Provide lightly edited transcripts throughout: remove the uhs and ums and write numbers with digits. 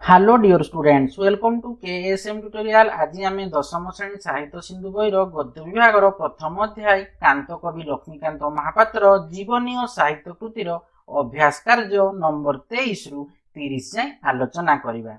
Hello dear students, welcome to KSM tutorial. आज आम दशम श्रेणी साहित्य सिंधु बहिर गद्य विभाग प्रथम अध्याय कांतकवि लक्ष्मीकांत महापात्र जीवनी और साहित्य कृतिर अभ्यास कार्य नंबर 23 रु 30 जाए आलोचना करिबा।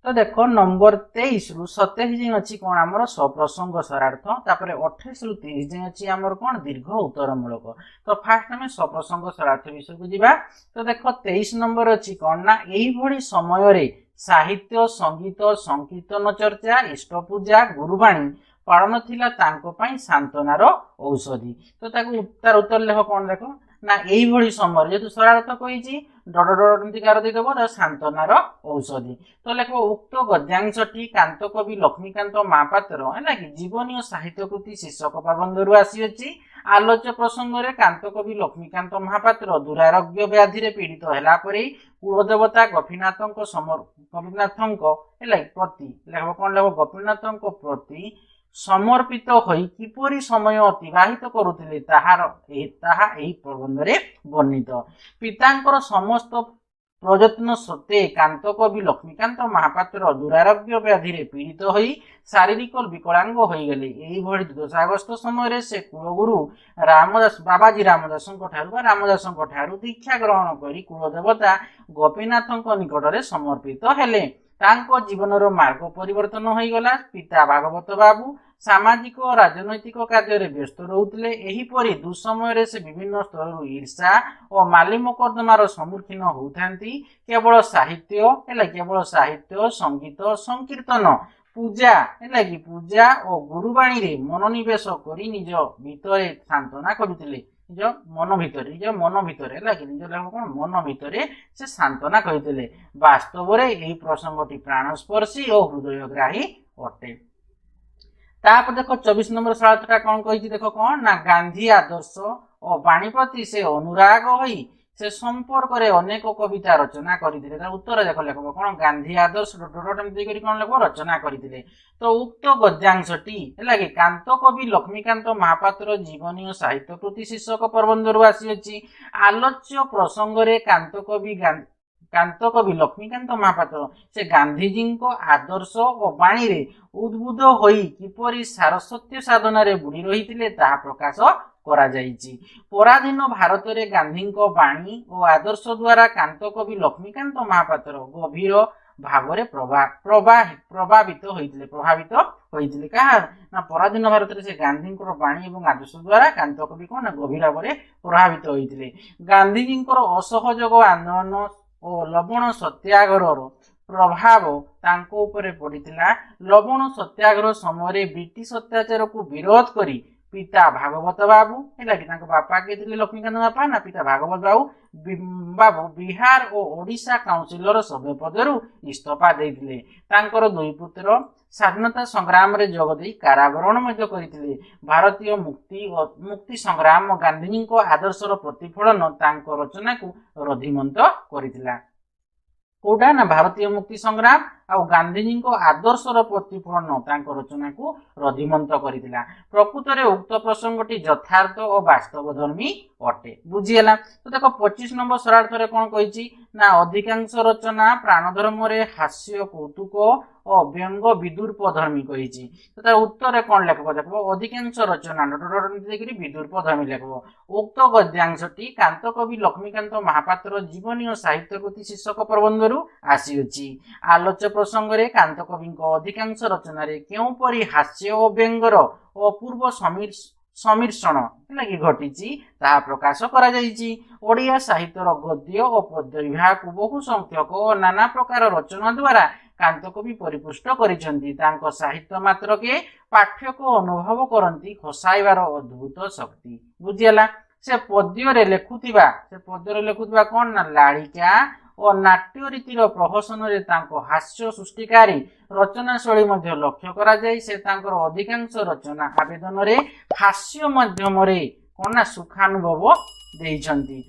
तो देखो नंबर 23 रु 27 जाए अच्छी कौन आमर सप्रसंग सरार्थ, तापर 28 रु 30 जाए अच्छी आमर कौन दीर्घ उत्तरमूलक। तो फास्ट आम सप्रसंग सरार्थ विषय को जीवा। तो देखो 23 नंबर अच्छी कौन ना एही भली समय रे साहित्य संगीत संकीर्तन चर्चा इष्टपूजा गुरुबाणी पालन थिला तांको पई सांत्वनार औषधि। तो ताको तार उत्तर लेख कौन देखो ना एही भली समय जेतु सरार्थ कहिची डड डड केमती कार देदेबो ना सांत्वनार औषधि। तो लेखो उक्त गद्यांशटी कांतकवि लक्ष्मीकांत महापात्र हैला कि जीवनी और साहित्य कृति शीर्षक प्रबंधरु आसी अछि। आलोच्य प्रसंग रे कांतकवि लक्ष्मीकांत महापात्र दुरारोग्य व्याधि रे पीड़ित हैला परे कुलदेवता गोपीनाथंक हैला प्रति लेखो कोन लेखो गोपीनाथंक प्रति समर्पित होई किपरि समय अतिबाहित करुथिले ताहा एही प्रबंध रे वर्णित। पितांकर समस्त प्रयत्न सत्वे कांतकवि लक्ष्मीकांत महापात्र दुरारोग्य व्याधि रे पीड़ित होई शारीरिक विकलांग होई गले। एही भली दुर्दशाग्रस्त समय रे से कुलगुरु रामदास बाबाजी रामदासंक ठारू दीक्षा ग्रहण करी कुलदेवता गोपीनाथंक निकट रे समर्पित हेले। तांको जीवनर मार्ग परिवर्तन होई गला। पिता भागवत बाबू सामाजिक और राजनैतिक कार्य रे व्यस्त रहुतले। एही परि दुसमय रे से विभिन्न स्तर ईर्षा और माली मोकद्दमार सम्मुखीन होउथांती। केवल साहित्य संगीत संकीर्तन पूजा हैला कि पूजा और गुरुबाणी रे मनोनिवेश करी निज भितरे सांत्वना करुथिले। निज मन भितरे हैला कि निज लेखक कोन मन भितरे से सांत्वना कहिथिले। वास्तव रे एही प्रसंगटी प्राणस्पर्शी और हृदयग्राही अटे। तापर देखो 24 नंबर सरार्थटा कौन कही देखो कौन ना गांधी आदर्श और वाणी प्रति से अनुराग होई से संपर्क रे अनेक कविता रचना करथिले। तार उत्तर देखो लेखक कौन गांधी आदर्श एमती करी कौन लेखक रचना करथिले। तो उक्त गद्यांशटी हैला कि कांतकवि लक्ष्मीकांत महापात्र जीवनी और साहित्य कृति शीर्षक प्रबंधरु आसी अछि। आलोच्य प्रसंग रे कांतकवि लक्ष्मीकांत महापात्र से गांधीजी को आदर्श और वाणी रे उद्बुद्ध होई किपरि सारसत्य साधना रे बुड़ी रहिथिले ताहा प्रकाश करा जाइछि। पराधीन भारत रे गांधी को वाणी और आदर्श द्वारा कांतकवि लक्ष्मीकांत महापात्र गभीर भाव प्रभावित होइथिले। कहा ना पराधीन भारत रे से गांधी को वाणी और आदर्श द्वारा कांतकवि को ना गभीर भाव प्रभावित होइथिले। गांधीजी को असहयोग आंदोलन और लवण सत्याग्रह प्रभाव तांको ऊपर पड़िथिला। लवण सत्याग्रह समय ब्रिटिश अत्याचार को विरोध करी पिता भागवत बाबू हैला कि तांको बापा के थिले लक्ष्मीकांत बापा ना पिता भागवत बाबू बिहार और ओडिशा काउंसिलर सभ्य पदरु इस्तीफा देथिले। तांकर दुई पुत्र स्वाधीनता संग्राम रे जोग देई कारावरण मध्य करिथिले। भारतीय मुक्ति संग्राम गांधीजी को आदर्शर प्रतिफलन तांको रचना को रधिमंत करिथिला। कोडा ना भारतीय मुक्ति संग्राम आ गांधीजी को आदर्शर प्रतिफलन तांको रचना को रधिमंत करिथिला। प्रकृत रे उक्त प्रसंगटी यथार्थ और वास्तव धर्मी अटे। बुझियला। तो देखो 25 नंबर सरार्थ रे कोन कहिछि ना अधिकांश रचना प्राणधर्म रे हास्य कौतुक और व्यंग विदुर्प धर्मी कहिछि। तो तार उत्तर रे कोन लेखबो देखबो अधिकांश रचना देखि विदुर्प धर्मी लेखबो। उक्त गद्यांशटी कांतकवि लक्ष्मीकांत महापात्र जीवनी और साहित्य कृति शीर्षक प्रबंधरु आसी अछि। आलोच्य प्रसंग रे कांतकवि अधिकांश रचना रे केउ परि हास्य और व्यंगर अपूर्व समीर्षण लगी घटी ताहा प्रकाश करा जाइछि। ओडिया साहित्यर गद्य और पद्य विभाग को बहु संख्यक और नाना प्रकार रचना द्वारा कांतकवि परिपुष्ट करिसेंती। तांको साहित्य मात्र के पाठक अनुभव करंती हसाइबार अद्भुत शक्ति। बुझियला। से पद्य लेखुथिबा कोन ना लाड़िका और नाट्य रीतिर प्रहसन रे तांको हास्य सृष्टिकारी रचना शैली मध्य लक्ष्य करा जाय। से तांकर अधिकांश रचना आवेदन रे हास्य माध्यम रे कोन ना सुखानुभव देइछंती।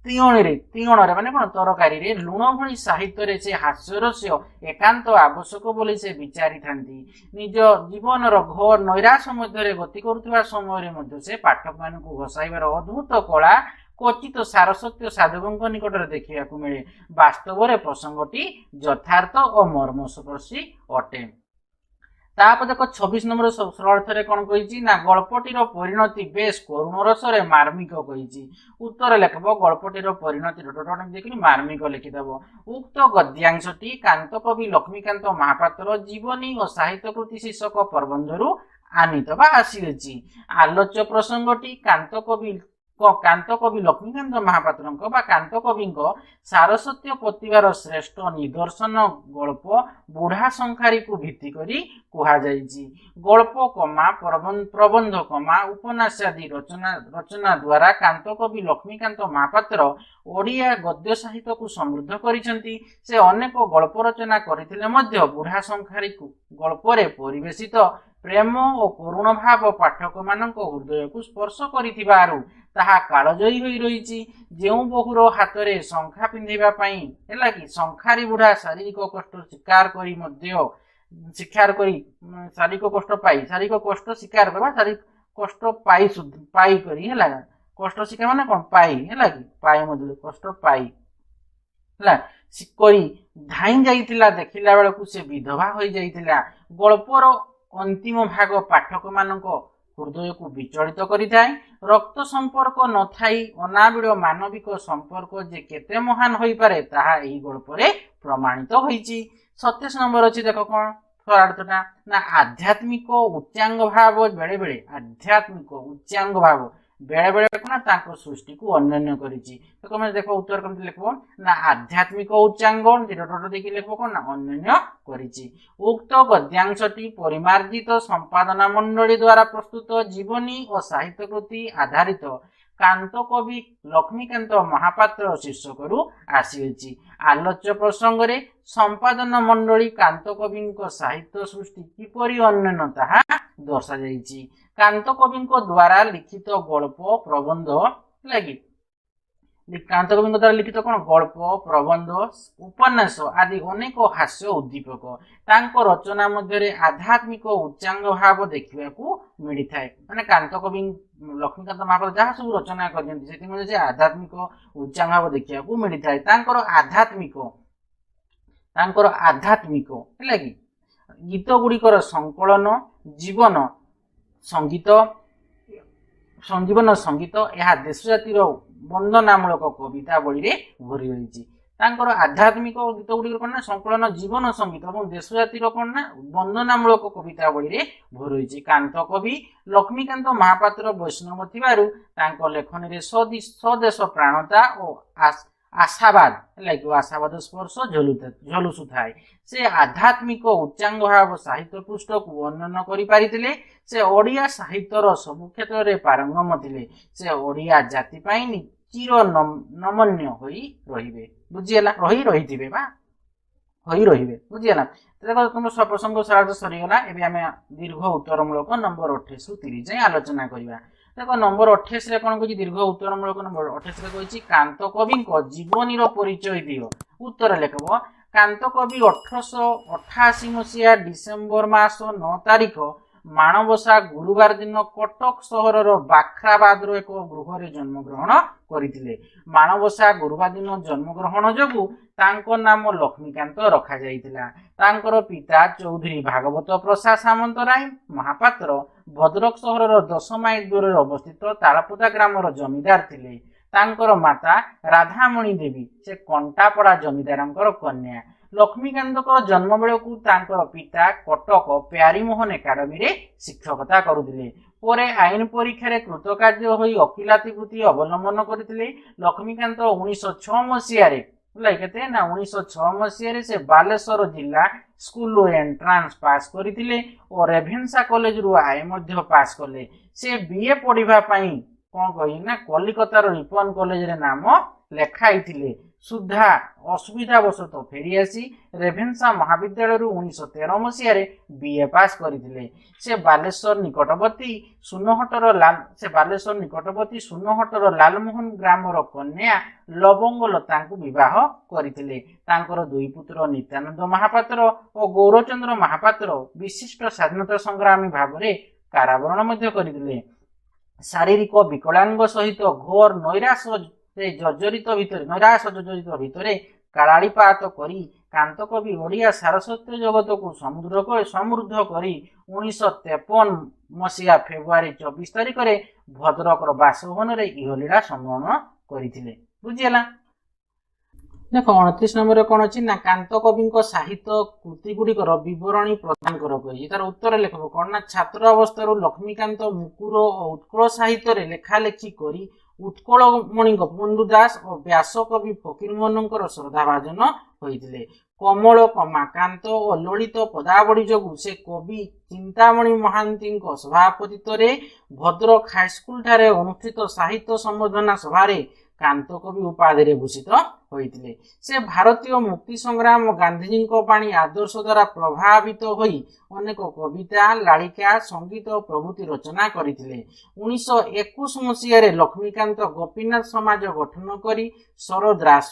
ତିଅଣରେ ମାନେ କଣ ତରକାରୀରେ ଲୁଣ ଭଳି ସାହିତ୍ୟରେ ସେ ହାସ୍ୟରସ୍ୟ ଏକାନ୍ତ ଆବଶ୍ୟକ ବୋଲି ସେ ବିଚାରିଥାନ୍ତି। ନିଜ ଜୀବନର ଘୋର ନୈରାଶ ମଧ୍ୟରେ ଗତି କରୁଥିବା ସମୟରେ ମଧ୍ୟ ସେ ପାଠକମାନଙ୍କୁ ହସାଇବାର ଅଦ୍ଭୁତ କଳା କ୍ୱଚିତ ସାରସତ୍ୟ ସାଧକଙ୍କ ନିକଟରେ ଦେଖିବାକୁ ମିଳେ। ବାସ୍ତବରେ ପ୍ରସଙ୍ଗଟି ଯଥାର୍ଥ ଓ ମର୍ମସ୍ପର୍ଶୀ ଅଟେ। ତାପରେ ଦେଖ 26 ନମ୍ବର ସରଳାର୍ଥରେ କଣ କହିଛି ନା ଗଳ୍ପଟିର ପରିଣତି ବେଶ କରୁଣ ରସରେ ମାର୍ମିକ କହିଛି। ଉତ୍ତର ଲେଖିବ ଗଳ୍ପଟିର ପରିଣତି ଦେଖିକି ମାର୍ମିକ ଲେଖିଦେବ। ଉକ୍ତ ଗଦ୍ୟାଂଶଟି କାନ୍ତ କବି ଲକ୍ଷ୍ମୀକାନ୍ତ ମହାପାତ୍ର ଜୀବନୀ ଓ ସାହିତ୍ୟ କୃତି ଶୀର୍ଷକ ପ୍ରବନ୍ଧରୁ ଆନିତ ବା ଆସିଅଛି। ଆଲୋଚ୍ୟ ପ୍ରସଙ୍ଗଟି କାନ୍ତ କବି ଲକ୍ଷ୍ମୀକାନ୍ତ ମହାପାତ୍ରଙ୍କ ବା କାନ୍ତ କବିଙ୍କ ସାରସତ୍ୟ ପ୍ରତିଭାର ଶ୍ରେଷ୍ଠ ନିଦର୍ଶନ ଗଳ୍ପ ବୁଢା ଶଙ୍ଖାରୀକୁ ଭିତ୍ତି କରି କୁହାଯାଇଛି। ଗଳ୍ପ ପ୍ରବନ୍ଧ ଉପନ୍ୟାସ ଆଦି ରଚନା ଦ୍ୱାରା କାନ୍ତ କବି ଲକ୍ଷ୍ମୀକାନ୍ତ ମହାପାତ୍ର ଓଡ଼ିଆ ଗଦ୍ୟ ସାହିତ୍ୟକୁ ସମୃଦ୍ଧ କରିଛନ୍ତି। ସେ ଅନେକ ଗଳ୍ପ ରଚନା କରିଥିଲେ ମଧ୍ୟ ବୁଢା ଶଙ୍ଖାରୀକୁ ଗଳ୍ପରେ ପରିବେଶିତ ପ୍ରେମ ଓ କରୁଣ ଭାବ ପାଠକମାନଙ୍କ ହୃଦୟକୁ ସ୍ପର୍ଶ କରିଥିବାରୁ ତାହା କାଳଜୟୀ ହୋଇ ରହିଛି। ଯେଉଁ ବୋହୂର ହାତରେ ଶଙ୍ଖା ପିନ୍ଧିବା ପାଇଁ ହେଲା କି ଶଙ୍ଖାରୀ ବୁଢା ଶାରୀରିକ କଷ୍ଟ ସ୍ୱୀକାର କରି ଶାରୀରିକ କଷ୍ଟ ପାଇ କରି ହେଲା କଷ୍ଟ ଶିକ୍ଷା ମାନେ କଣ ପାଇ ହେଲା କି ପାଇ ମଧ୍ୟ କଷ୍ଟ ପାଇ ହେଲା କରି ଧାଇଁ ଯାଇଥିଲା ଦେଖିଲା ବେଳକୁ ସେ ବିଧବା ହୋଇଯାଇଥିଲା। ଗଳ୍ପର ଅନ୍ତିମ ଭାଗ ପାଠକମାନଙ୍କ ହୃଦୟକୁ ବିଚଳିତ କରିଥାଏ। ରକ୍ତ ସମ୍ପର୍କ ନଥାଇ ଅନାବିଳ ମାନବିକ ସମ୍ପର୍କ ଯେ କେତେ ମହାନ ହୋଇପାରେ ତାହା ଏହି ଗଳ୍ପରେ ପ୍ରମାଣିତ ହୋଇଛି। 27 ନମ୍ବର ଅଛି ଦେଖ କଣ ସରଳାର୍ଥଟା ନା ଆଧ୍ୟାତ୍ମିକ ଉଚ୍ଚାଙ୍ଗ ଭାବ ବେଳେ ବେଳେ କଣ ତାଙ୍କ ସୃଷ୍ଟିକୁ ଅନନ୍ୟ କରିଛି। ଦେଖ ଉତ୍ତର କେମିତି ଲେଖିବ ନା ଆଧ୍ୟାତ୍ମିକ ଉଚ୍ଚାଙ୍ଗ ଦେଇକି ଲେଖିବ କଣ ନା ଅନନ୍ୟ କରିଛି। ଉକ୍ତ ଗଦ୍ୟାଂଶଟି ପରିମାର୍ଜିତ ସମ୍ପାଦନା ମଣ୍ଡଳୀ ଦ୍ୱାରା ପ୍ରସ୍ତୁତ ଜୀବନୀ ଓ ସାହିତ୍ୟ କୃତି ଆଧାରିତ କାନ୍ତ କବି ଲକ୍ଷ୍ମୀକାନ୍ତ ମହାପାତ୍ର ଶୀର୍ଷକରୁ ଆସିଅଛି। ଆଲୋଚ୍ୟ ପ୍ରସଙ୍ଗରେ ସମ୍ପାଦନା ମଣ୍ଡଳୀ କାନ୍ତ କବିଙ୍କ ସାହିତ୍ୟ ସୃଷ୍ଟି କିପରି ଅନନ୍ୟ ତାହା ଦର୍ଶାଯାଇଛି। କାନ୍ତ କବିଙ୍କ ଦ୍ୱାରା ଲିଖିତ ଗଳ୍ପ ପ୍ରବନ୍ଧ କାନ୍ତ କବିଙ୍କ ଦ୍ୱାରା ଲିଖିତ କଣ ଗଳ୍ପ ପ୍ରବନ୍ଧ ଉପନ୍ୟାସ ଆଦି ଅନେକ ହାସ୍ୟ ଉଦ୍ଦୀପକ। ତାଙ୍କ ରଚନା ମଧ୍ୟରେ ଆଧ୍ୟାତ୍ମିକ ଉଚ୍ଚାଙ୍ଗ ଭାବ ଦେଖିବାକୁ ମିଳିଥାଏ। ମାନେ କାନ୍ତ କବି ଲକ୍ଷ୍ମୀକାନ୍ତ ମହାପାତ୍ର ଯାହା ସବୁ ରଚନା କରିଛନ୍ତି ସେଥିମଧ୍ୟରେ ଯେ ଆଧ୍ୟାତ୍ମିକ ଉଚ୍ଚାଙ୍ଗ ଭାବ ଦେଖିବାକୁ ମିଳିଥାଏ। ତାଙ୍କର ଆଧ୍ୟାତ୍ମିକ ହେଲା କି ଗୀତ ଗୁଡ଼ିକର ସଂକଳନ ଜୀବନ ସଙ୍ଗୀତ ଏହା ଦେଶ ଜାତିର ବନ୍ଦନାମୂଳକ କବିତାବଳୀରେ ଭରି ରହିଛି। ତାଙ୍କର ଆଧ୍ୟାତ୍ମିକ ଗୀତ ଗୁଡ଼ିକର କଣ ନା ସଂକଳନ ଜୀବନ ସଙ୍ଗୀତ ଏବଂ ଦେଶ ଜାତିର କଣ ନା ବନ୍ଦନାମୂଳକ କବିତାବଳୀରେ ଭରି ରହିଛି। କାନ୍ତ କବି ଲକ୍ଷ୍ମୀକାନ୍ତ ମହାପାତ୍ର ବୈଷ୍ଣବ ଥିବାରୁ ତାଙ୍କ ଲେଖନୀରେ ସ୍ୱଦେଶ ପ୍ରାଣତା ଓ ଆଶାବାଦ ସ୍ପର୍ଶ ଝଲସୁଥାଏ। ସେ ଆଧ୍ୟାତ୍ମିକ ଉଚ୍ଚାଙ୍ଗ ଭାବ ସାହିତ୍ୟ ପୃଷ୍ଠକୁ ବର୍ଣ୍ଣନ କରିପାରିଥିଲେ। ସେ ଓଡ଼ିଆ ସାହିତ୍ୟର ସବୁ କ୍ଷେତ୍ରରେ ପାରଙ୍ଗମ ଥିଲେ। ସେ ଓଡ଼ିଆ ଜାତି ପାଇଁ ଚିର ନମନ୍ୟ ହୋଇ ରହିବେ। ବୁଝିହେଲା ରହିଥିବେ ବୁଝିହେଲା। ତମ ପ୍ରସଙ୍ଗ ସାରାଂଶ ସରିଗଲା। ଏବେ ଆମେ ଦୀର୍ଘ ଉତ୍ତରମୂଳକ ନମ୍ବର 28 ରୁ 30 ଯାଏଁ ଆଲୋଚନା କରିବା। ଦେଖ ନମ୍ବର 28 ରେ କଣ କହିଛି ଦୀର୍ଘ ଉତ୍ତରମୂଳକ ନମ୍ବର 28 ରେ କହିଛି କାନ୍ତ କବିଙ୍କ ଜୀବନୀର ପରିଚୟ ଦିଅ। ଉତ୍ତର ଲେଖିବ କାନ୍ତ କବି 1888 ମସିହା ଡିସେମ୍ବର ମାସ 9 ତାରିଖ ମାଣବସା ଗୁରୁବାର ଦିନ କଟକ ସହରର ବାଖ୍ରାବାଦର ଏକ ଗୃହରେ ଜନ୍ମଗ୍ରହଣ କରିଥିଲେ। ମାଣବସା ଗୁରୁବାର ଦିନ ଜନ୍ମଗ୍ରହଣ ଯୋଗୁଁ ତାଙ୍କ ନାମ ଲକ୍ଷ୍ମୀକାନ୍ତ ରଖାଯାଇଥିଲା। ତାଙ୍କର ପିତା ଚୌଧୁରୀ ଭାଗବତ ପ୍ରସାଦ ସାମନ୍ତରାୟ ମହାପାତ୍ର ଭଦ୍ରକ ସହରର 10 ମାଇଲ ଦୂରରେ ଅବସ୍ଥିତ ତାଳପଦା ଗ୍ରାମର ଜମିଦାର ଥିଲେ। ତାଙ୍କର ମାତା ରାଧାମଣି ଦେବୀ ସେ କଣ୍ଟାପଡ଼ା ଜମିଦାରଙ୍କର କନ୍ୟା। ଲକ୍ଷ୍ମୀକାନ୍ତଙ୍କର ଜନ୍ମ ବେଳକୁ ତାଙ୍କର ପିତା କଟକ ପ୍ୟାରୀମୋହନ ଏକାଡେମୀରେ ଶିକ୍ଷକତା କରୁଥିଲେ। ପରେ ଆଇନ ପରୀକ୍ଷାରେ କୃତକାର୍ଯ୍ୟ ହୋଇ ଓକିଲାତି ବୃତ୍ତି ଅବଲମ୍ବନ କରିଥିଲେ। ଲକ୍ଷ୍ମୀକାନ୍ତ 1906 ମସିହାରେ 1906 ମସିହାରେ ସେ ବାଲେଶ୍ୱର ଜିଲ୍ଲା ସ୍କୁଲରୁ ଏଣ୍ଟ୍ରାନ୍ସ ପାସ୍ କରିଥିଲେ ଓ ରେଭେନ୍ସା କଲେଜରୁ ଆଏ ମଧ୍ୟ ପାସ୍ କଲେ। ସେ ବିଏ ପଢିବା ପାଇଁ କଣ କହିଲେ ନା କଲିକତାର ରିପନ କଲେଜରେ ନାମ ଲେଖାଇଥିଲେ। सुधा असुविधावशत फेरी आसी रेभेन्सा महाविद्यालय 1913 मसीह बीए पास करथिले। से बालेश्वर निकटवर्ती सुनहटर लालमोहन ग्रामर कन्या लवंगलता विवाह करथिले। तांकर दुई पुत्र नित्यानंद महापात्र और गौरचंद्र महापात्र विशिष्ट स्वाधीनता संग्रामी भाव में कारावरण मध्य करथिले। शारीरिक विकलांग सहित घोर नैराश जर्जरित भितर कालाड़ीपात करी कांत कवि ओडिया सारस्वत जगत को समृद्ध करी 1953 मसीहा फेब्रुआरी 24 तारिख में भद्रक बासभवन में इहलीला सम्मान करथिले। बुझीगला। देख 29 नंबर कौन अच्छी ना कांत कवि साहित्य कृति गुड़िकर बरणी प्रदान कर तार उत्तर लिख कौन ना छात्र अवस्था लक्ष्मीकांत मुकुर और उत्कल साहित्य लेखालेखि करी उत्कलमणि गोपबंधु दास और व्यास कवि फकीरमोहनଙ୍କର श्रद्धाभाजन होइथिले। कमल कमाकांत और ललित पदावली जोगु से कवि चिंतामणि महांती सभापतित्व भद्रक हाईस्कूल ठारे अनुष्ठित साहित्य संवर्धना सभारे कांत कवि उपाधि भूषित होइथिले। से भारतीय मुक्ति संग्राम गांधीजी बाणी आदर्श द्वारा प्रभावित होई अनेक कविता लालिका संगीत प्रभृति रचना करथिले। 1921 मसीह लक्ष्मीकांत गोपीनाथ समाज गठन करी शरद रास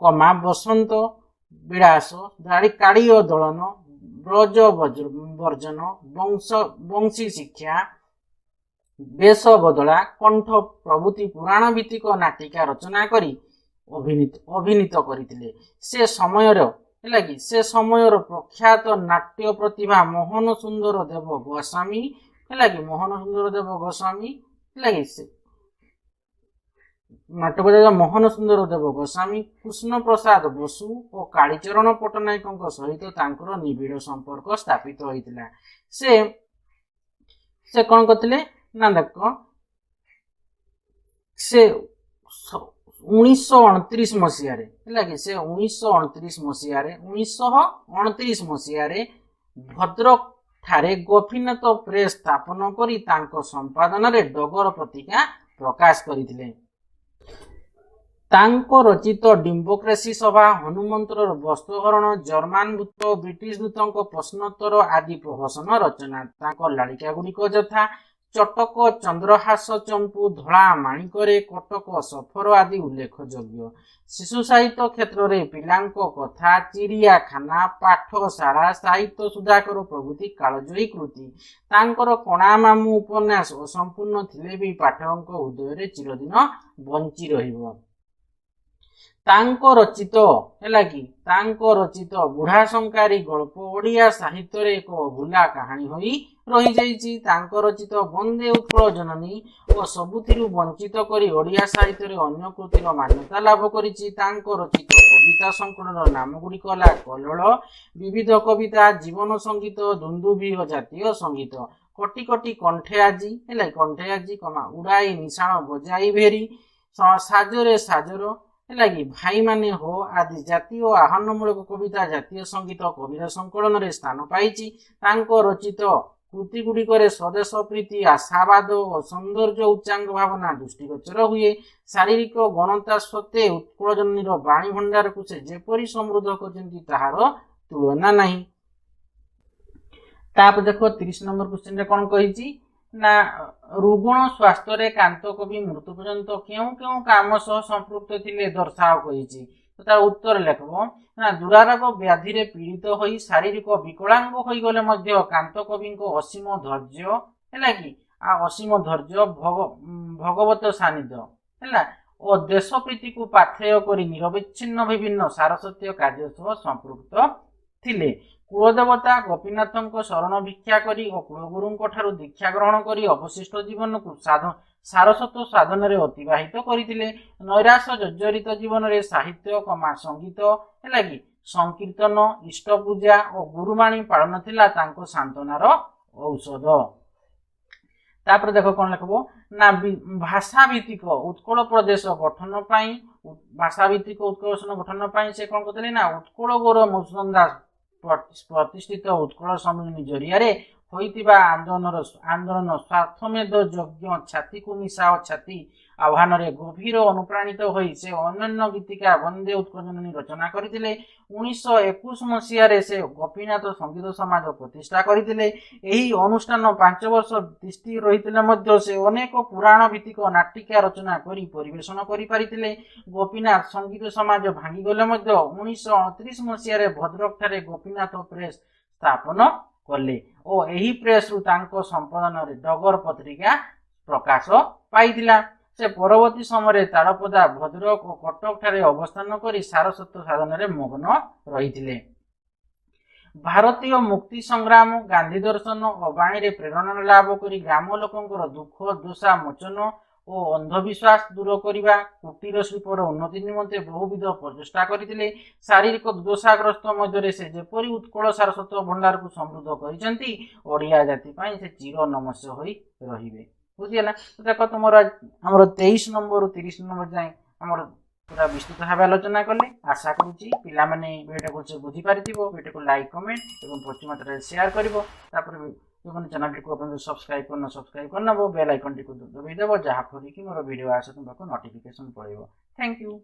कमा बसंत विलास काड़ी दलन ब्रज वर्जन वंशी शिक्षा बेश बदला कंठ प्रभृति पुराण भित्तिक नाटिका रचना करी अभिनीत करथिले। से समय प्रख्यात नाट्य प्रतिभा मोहन सुंदर देव गोस्वामी नाट्य मोहन सुंदर देव गोस्वामी कृष्ण प्रसाद बसु और कालीचरण पट्टनायक सहित तांकर निबिड़ संपर्क स्थापित होइतिला। से कौन करथिले ना देख से 1929 मसीह से 1929 मसीह भद्रक ठारे गोपीनाथ प्रेस स्थापन करी तांको संपादन रे डगर पत्रिका प्रकाश करथिले। तांको रचित डेमोक्रेसी सभा हनुमंतर वस्त्रहरण जर्मान दूत ब्रिटिश दूतों प्रश्नोत्तर आदि प्रहसन रचना तांको लालिका गुड़िक यथा चटक चंद्रहास चंपू धड़ा माणिकरे कटक सफर आदि उल्लेखयोग्य। शिशु साहित्य क्षेत्र में पिलांको कथा चिड़ियाखाना पाठशाला साहित्य सुधाकर प्रभृति कालजयी कृति तांकर कणा मामू उपन्यास असंपूर्ण थिले भी पाठक हृदय रे चिरदिन बंची रहिबो। तांको रचित बुढ़ा संकारी गल्प ओडिया साहित्य रे एक अभूला कहानी होई रही जाइछि। तांको रचित वंदे उत्कल जननी और सबुथिरु वंचित करी ओडिया साहित्य रे अन्य कृतिर मान्यता लाभ करिछि। तांको रचित कविता संकलन नाम गुड़िक ला कल्लोल विविध कविता जीवन संगीत दुंदुभि और जातीय संगीत कोटि कोटि कंठे आजी कमा उड़ाई निशाण बजाई भेरी साजरे साजर लगी भाई माने हो आदि जातीय आह्वानमूलक कविता जातीय संगीत कविता संकलन रे स्थान पाइछि। तांको रचित कृति गुड़िक स्वदेश प्रीति आशावाद और सौंदर्य उच्चांग भावना दृष्टिगोचर हुए। शारीरिक गणता सत्वे उत्कल जननीर बाणी भंडार को से जेपरी समृद्ध करछन्ति ताहार तुलना नहीं। ताप देखो 30 नंबर क्वेश्चन रे कोन कहिछि ना रुग्ण स्वास्थ्य रे कांत कवि मृत्यु पर्यंत क्यों क्यों काम सह संपृक्त थिले दर्शाव कहिछि। तो तार उत्तर लिखबो ना दुरारोग व्याधि रे पीड़ित होई शारीरिक विकलांग होई गले मध्य कांत कवि को असीम धैर्य हैला कि असीम धैर्य भगवत सानिध्य हैला और देश प्रीति को पाथेय करी निरविच्छिन्न विभिन्न सारसत्य कार्य सह संपृक्त थिले। कुलदेवता गोपीनाथ शरण भिक्षा करी और कुलगुरु ठारू दीक्षा ग्रहण करी अवशिष्ट जीवन को सारस्वत साधन रे अतिबाहित करथिले। नैराश जर्जरित जीवन रे साहित्य कमा संगीत हैला कि संकीर्तन इष्ट पूजा और गुरुवाणी पालन थिला तांको सांत्वनार औषध। तापर देखो कोन लिखबो ना भाषा भित्तिक उत्कल प्रदेश गठन पाई भाषा भित्तिक उत्कल गठन पाई से कोन करथिले ना उत्कल गौरव मधुसूदन दास प्रतिष्ठित उत्कल सम्मेलन जरिया होइतिबा आंदोलन स्वार्थमेध यज्ञ छाती को मिसाओ छाती आह्वान गभीर अनुप्राणित होई से अन्य गीतिका वंदे उत्कर्षजननी रचना करथिले। 1921 मसीह से गोपीनाथ संगीत समाज प्रतिष्ठा करथिले। एही अनुष्ठान 5 वर्ष तिष्ठि रहिथिले मध्य से अनेक पुराण भित्तिक नाटिका रचना करी परिवेषण करि पारिथिले। गोपीनाथ संगीत समाज भांगी गले मध्य 1929 मसीह भद्रक ठारे गोपीनाथ प्रेस स्थापन कले और एही प्रेस रु तांको संपादन रे डगर पत्रिका प्रकाश पाइथिला। से परवर्ती समय तालपदा भद्रक और कटक ठारे अवस्थान करी सारस्वत साधन रे मग्न रहिथिले। भारतीय मुक्ति संग्राम गांधी दर्शन और वाणी रे प्रेरणा लाभ करी ग्राम लोकंकर दुख दोषा मोचन और अंधविश्वास दूर करने कुटीर शिल्पर उन्नति निमंते बहुविध प्रचेषा करथिले। शारीरिक दुर्दशाग्रस्त मध्य से जेपरी उत्कल सारस्वत भंडार को समृद्ध करिसेंती ओडिया जाति पई से चिर नमस्य होई रहिबे। बुझियला देखो तुमर हमर 23 नंबर 30 नंबर जाय हमर पूरा विस्तृत भाव आलोचना कले। आशा करूची पिला माने वीडियो को से बुझी पारिथिबो। वीडियो को लाइक कमेंट एवं प्रचुर मात्रा रे शेयर करिवो। तापर जो चैनल को अपन सब्सक्राइब करना बेल आइकन टी को दबाई देबो जहा फरी कि मोर वीडियो आसे तुमको नोटिफिकेशन पड़ेबो। Thank you.